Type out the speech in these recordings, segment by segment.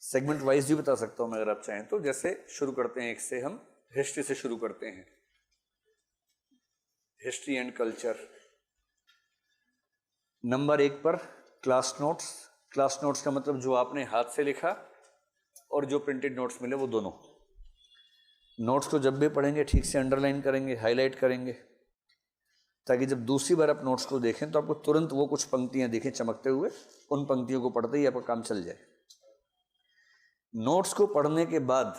Segment wise भी बता सकता हूं मैं अगर आप चाहें तो। जैसे शुरू करते हैं एक से, हम हिस्ट्री से शुरू करते हैं, हिस्ट्री एंड कल्चर। नंबर 1 पर क्लास नोट्स। क्लास नोट्स का मतलब जो आपने हाथ से लिखा और जो प्रिंटेड नोट्स मिले वो दोनों। नोट्स को जब भी पढ़ेंगे ठीक से अंडरलाइन करेंगे, हाईलाइट करेंगे, ताकि जब दूसरी बार आप नोट्स को देखें तो आपको तुरंत वो कुछ पंक्तियां दिखें चमकते हुए, उन पंक्तियों को पढ़ते ही आपका काम चल जाए। नोट्स को पढ़ने के बाद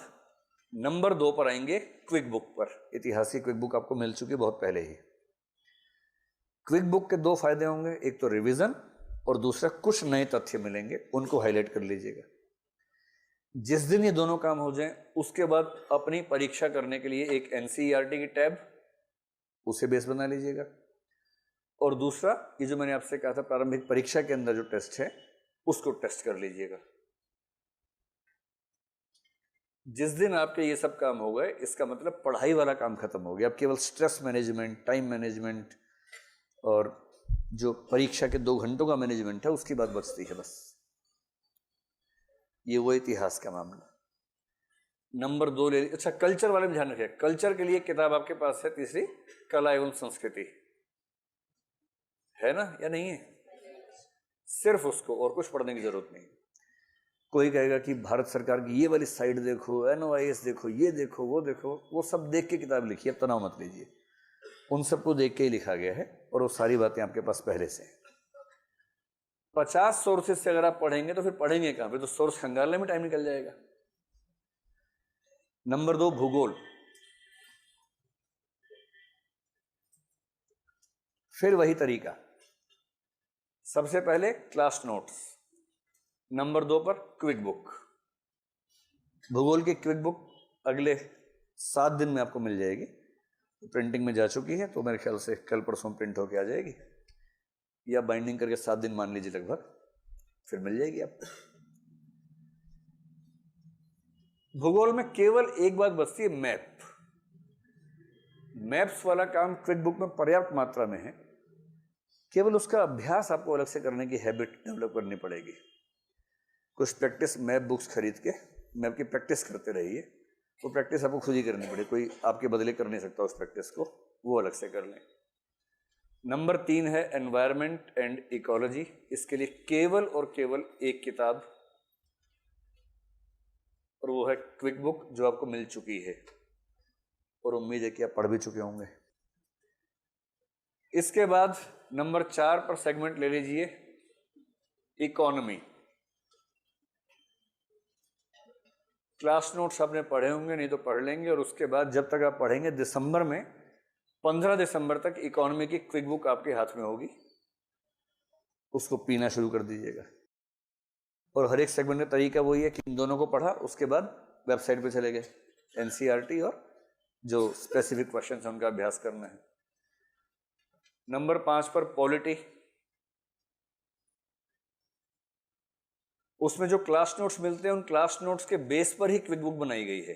नंबर 2 पर आएंगे क्विक बुक पर। इतिहास की क्विक बुक आपको मिल चुकी है बहुत पहले ही। क्विक बुक के 2 फायदे होंगे, एक तो रिवीजन और दूसरा कुछ नए तथ्य मिलेंगे, उनको हाईलाइट कर लीजिएगा। जिस दिन ये दोनों काम हो जाएं उसके बाद अपनी परीक्षा करने के लिए एक एनसीईआरटी की टैब, उसे बेस बना लीजिएगा। और दूसरा ये जो मैंने आपसे कहा था प्रारंभिक परीक्षा के अंदर जो टेस्ट है उसको टेस्ट कर लीजिएगा। जिस दिन आपके ये सब काम हो गए इसका मतलब पढ़ाई वाला काम खत्म हो गया। अब केवल स्ट्रेस मैनेजमेंट, टाइम मैनेजमेंट और जो परीक्षा के 2 घंटों का मैनेजमेंट है उसकी बात बचती है बस। ये वो इतिहास का मामला। नंबर 2 ले। अच्छा, कल्चर वाले में ध्यान रखिए, कल्चर के लिए किताब आपके पास है तीसरी, कला एवं संस्कृति, है ना या नहीं है? सिर्फ उसको, और कुछ पढ़ने की जरूरत नहीं। कोई कहेगा कि भारत सरकार की ये वाली साइड देखो, NOIS देखो, ये देखो, वो देखो, वो सब देख के किताब लिखिए, अब तनाव मत लीजिए। उन सबको देख के ही लिखा गया है और वो सारी बातें आपके पास पहले से हैं। 50 सोर्सेस से अगर आप पढ़ेंगे तो फिर पढ़ेंगे कहां? फिर तो सोर्स खंगालने में टाइम निकल जाएगा। नंबर 2 भूगोल। फिर वही तरीका, सबसे पहले क्लास नोट्स, नंबर 2 पर क्विक बुक। भूगोल की क्विक बुक अगले 7 दिन में आपको मिल जाएगी। प्रिंटिंग में जा चुकी है तो मेरे ख्याल से कल परसों प्रिंट होके आ जाएगी, या बाइंडिंग करके 7 दिन मान लीजिए लगभग, फिर मिल जाएगी आपको। भूगोल में केवल एक बात बचती है, मैप। मैप्स वाला काम क्विक बुक में पर्याप्त मात्रा में है, केवल उसका अभ्यास आपको अलग से करने की हैबिट डेवलप करनी पड़ेगी। कुछ प्रैक्टिस मैप बुक्स खरीद के मैप की प्रैक्टिस करते रहिए। वो प्रैक्टिस आपको खुद ही करनी पड़ेगी, कोई आपके बदले कर नहीं सकता उस प्रैक्टिस को, वो अलग से कर लें। नंबर 3 है एनवायरनमेंट एंड इकोलॉजी। इसके लिए केवल और केवल एक किताब, और वो है क्विक बुक जो आपको मिल चुकी है और उम्मीद है कि आप पढ़ भी चुके होंगे। इसके बाद नंबर 4 पर सेगमेंट ले लीजिए इकोनॉमी। क्लास नोट्स आपने पढ़े होंगे, नहीं तो पढ़ लेंगे, और उसके बाद जब तक आप पढ़ेंगे दिसंबर में 15 दिसंबर तक इकोनॉमी की क्विक बुक आपके हाथ में होगी, उसको पीना शुरू कर दीजिएगा। और हर एक सेगमेंट का तरीका वही है कि इन दोनों को पढ़ा, उसके बाद वेबसाइट पे चले गए, एनसीईआरटी और जो स्पेसिफिक क्वेश्चन है उनका अभ्यास करना है। नंबर 5 पर पॉलिटी। उसमें जो क्लास नोट्स मिलते हैं उन क्लास नोट्स के बेस पर ही क्विक बुक बनाई गई है।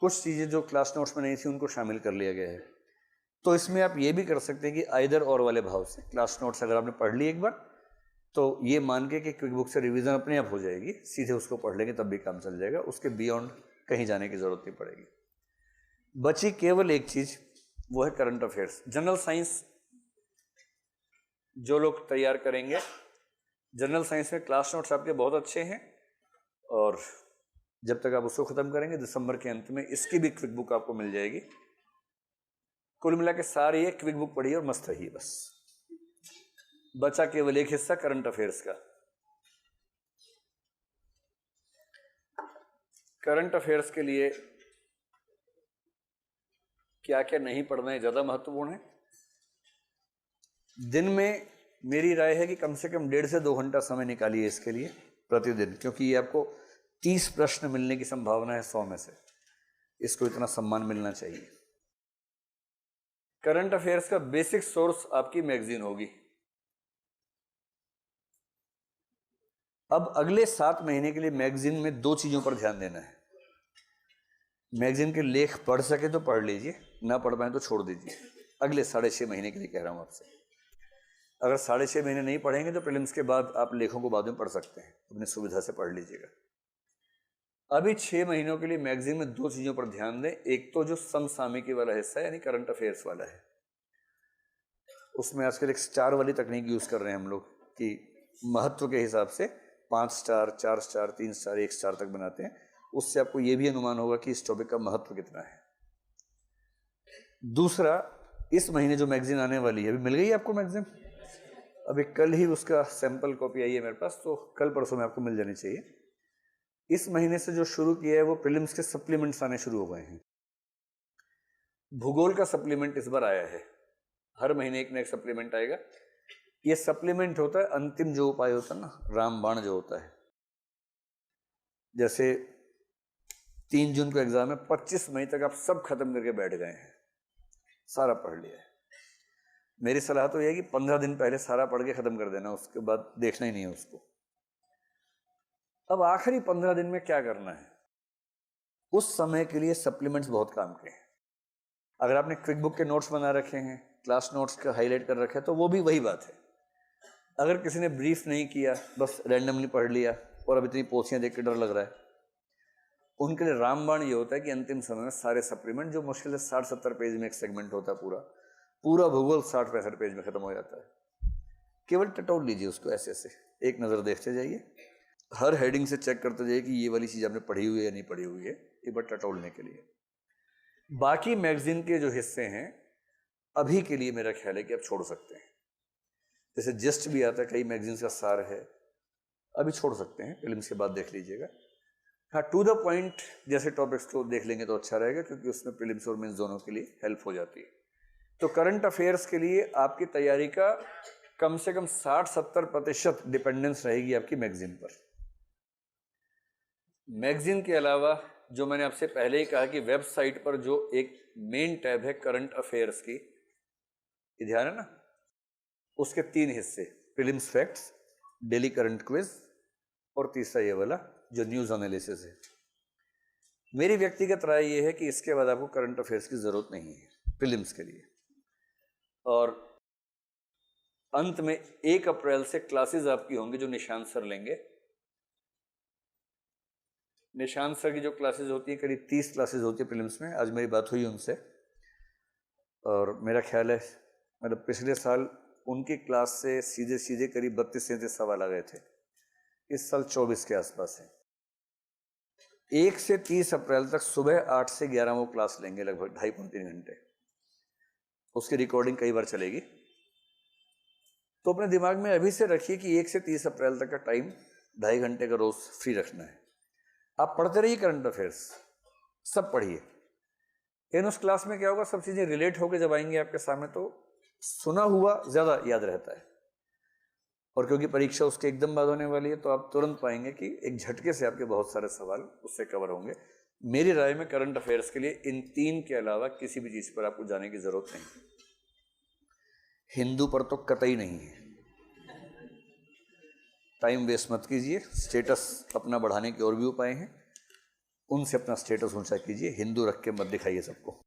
कुछ चीजें जो क्लास नोट्स में नहीं थी उनको शामिल कर लिया गया है। तो इसमें आप ये भी कर सकते हैं कि आइदर और वाले भाव से क्लास नोट्स अगर आपने पढ़ ली एक बार तो ये मान के कि क्विक बुक से रिवीजन अपने आप हो जाएगी, सीधे उसको पढ़ लेंगे तब भी काम चल जाएगा, उसके बियॉन्ड कहीं जाने की जरूरत नहीं पड़ेगी। बची केवल एक चीज, वो है करंट अफेयर्स। जनरल साइंस जो लोग तैयार करेंगे, जनरल साइंस में क्लास नोट्स आपके बहुत अच्छे हैं, और जब तक आप उसको खत्म करेंगे दिसंबर के अंत में इसकी भी क्विक बुक आपको मिल जाएगी। कुल मिला के सारी ये क्विक बुक पढ़िए और मस्त रहिए बस। बचा केवल एक हिस्सा करंट अफेयर्स का। करंट अफेयर्स के लिए क्या क्या नहीं पढ़ना है ज्यादा महत्वपूर्ण है। दिन में मेरी राय है कि कम से कम 1.5 से 2 घंटा समय निकालिए इसके लिए प्रतिदिन, क्योंकि ये आपको 30 प्रश्न मिलने की संभावना है 100 में से, इसको इतना सम्मान मिलना चाहिए। करंट अफेयर्स का बेसिक सोर्स आपकी मैगजीन होगी। अब अगले 7 महीने के लिए मैगजीन में 2 चीजों पर ध्यान देना है। मैगजीन के लेख पढ़ सके तो पढ़ लीजिए, ना पढ़ पाए तो छोड़ दीजिए। अगले 6.5 महीने के लिए कह रहा हूं आपसे। अगर 6.5 महीने नहीं पढ़ेंगे तो प्रीलिम्स के बाद आप लेखों को बाद में पढ़ सकते हैं, अपनी सुविधा से पढ़ लीजिएगा। अभी 6 महीनों के लिए मैगजीन में 2 चीज़ों पर ध्यान दें। एक तो जो समसामयिकी वाला हिस्सा है यानी करंट अफेयर्स वाला है, उसमें आजकल एक स्टार वाली तकनीक यूज़ कर रहे हैं हम लोग कि महत्व के हिसाब से 5 स्टार, 4 स्टार, 3 स्टार, 1 स्टार तक बनाते हैं। उससे आपको ये भी अनुमान होगा कि इस टॉपिक का महत्व कितना है। दूसरा, इस महीने जो मैगजीन आने वाली है, अभी मिल गई है आपको मैगजीन? अभी कल ही उसका सैंपल कॉपी आई है मेरे पास, तो कल परसों में आपको मिल जानी चाहिए। इस महीने से जो शुरू किया है वो प्रीलिम्स के सप्लीमेंट्स आने शुरू हो गए हैं। भूगोल का सप्लीमेंट इस बार आया है, हर महीने एक ना एक सप्लीमेंट आएगा। ये सप्लीमेंट होता है अंतिम जो उपाय होता है ना, रामबाण जो होता है। जैसे 3 जून को एग्जाम है, 25 मई तक आप सब खत्म करके बैठ गए हैं, सारा पढ़ लिया है। मेरी सलाह तो यह है कि 15 दिन पहले सारा पढ़ के खत्म कर देना, उसके बाद देखना ही नहीं है उसको। अब आखिरी 15 दिन में क्या करना है, उस समय के लिए सप्लीमेंट्स बहुत काम के हैं। अगर आपने क्विक बुक के नोट्स बना रखे हैं, क्लास नोट्स का हाईलाइट कर रखा है, तो वो भी वही बात है। अगर किसी ने ब्रीफ नहीं किया, बस रैंडमली पढ़ लिया और अब इतनी पोथियां देख के डर लग रहा है, उनके लिए रामबाण ये होता है कि अंतिम समय में सारे सप्लीमेंट, जो मुश्किल से 60-70 पेज में एक सेगमेंट होता है, पूरा भूगोल 60-65 पेज में खत्म हो जाता है। केवल टटोल लीजिए उसको, ऐसे ऐसे एक नज़र देखते जाइए, हर हेडिंग से चेक करते जाइए कि ये वाली चीज़ आपने पढ़ी हुई है या नहीं पढ़ी हुई है, एक बार टटोलने के लिए। बाकी मैगजीन के जो हिस्से हैं अभी के लिए मेरा ख्याल है कि आप छोड़ सकते हैं। जैसे जस्ट भी आता है, कई मैगजीन्स का सार है, अभी छोड़ सकते हैं, प्रीलिम्स के बाद देख लीजिएगा। हाँ, टू द पॉइंट जैसे टॉपिक्स को देख लेंगे तो अच्छा रहेगा, क्योंकि उसमें प्रीलिम्स और मेंस दोनों के लिए हेल्प हो जाती है। तो करंट अफेयर्स के लिए आपकी तैयारी का कम से कम 60-70% डिपेंडेंस रहेगी आपकी मैगजीन पर। मैगजीन के अलावा जो मैंने आपसे पहले ही कहा कि वेबसाइट पर जो एक मेन टैब है करंट अफेयर्स की, ये ध्यान है ना, उसके 3 हिस्से, prelims facts, daily current quiz और तीसरा ये वाला जो न्यूज़ एनालिसिस है। मेरी व्यक्तिगत राय ये है कि इसके बाद आपको करंट अफेयर्स की ज़रूरत नहीं है प्रीलिम्स के लिए। और अंत में 1 अप्रैल से क्लासेस आपकी होंगी जो निशांत सर लेंगे। निशांत सर की जो क्लासेस होती है, करीब 30 क्लासेस होती है प्रीलिम्स में। आज मेरी बात हुई उनसे और मेरा ख्याल है, मतलब पिछले साल उनकी क्लास से सीधे सीधे करीब 32-33 सवाल आ गए थे। इस साल 24 के आसपास है। 1 से 30 अप्रैल तक सुबह 8 से 11 वो क्लास लेंगे, लगभग 2.5-3 घंटे। उसकी रिकॉर्डिंग कई बार चलेगी। तो अपने दिमाग में अभी से रखिए कि 1 से 30 अप्रैल तक का टाइम 2.5 घंटे का रोज फ्री रखना है। आप पढ़ते रहिए करंट अफेयर्स, सब पढ़िए। लेकिन उस क्लास में क्या होगा, सब चीज़ें रिलेट होकर जब आएंगे आपके सामने तो सुना हुआ ज़्यादा याद रहता है। और क्योंकि परीक्षा उसके एकदम बाद होने वाली है, तो आप तुरंत पाएंगे कि एक झटके से आपके बहुत सारे सवाल उससे कवर होंगे। मेरी राय में करंट अफेयर्स के लिए इन 3 के अलावा किसी भी चीज़ पर आपको जाने की ज़रूरत नहीं। हिंदू पर तो कतई नहीं है। टाइम वेस्ट मत कीजिए। स्टेटस अपना बढ़ाने के और भी उपाय हैं, उनसे अपना स्टेटस ऊंचा कीजिए। हिंदू रख के मत दिखाइए सबको।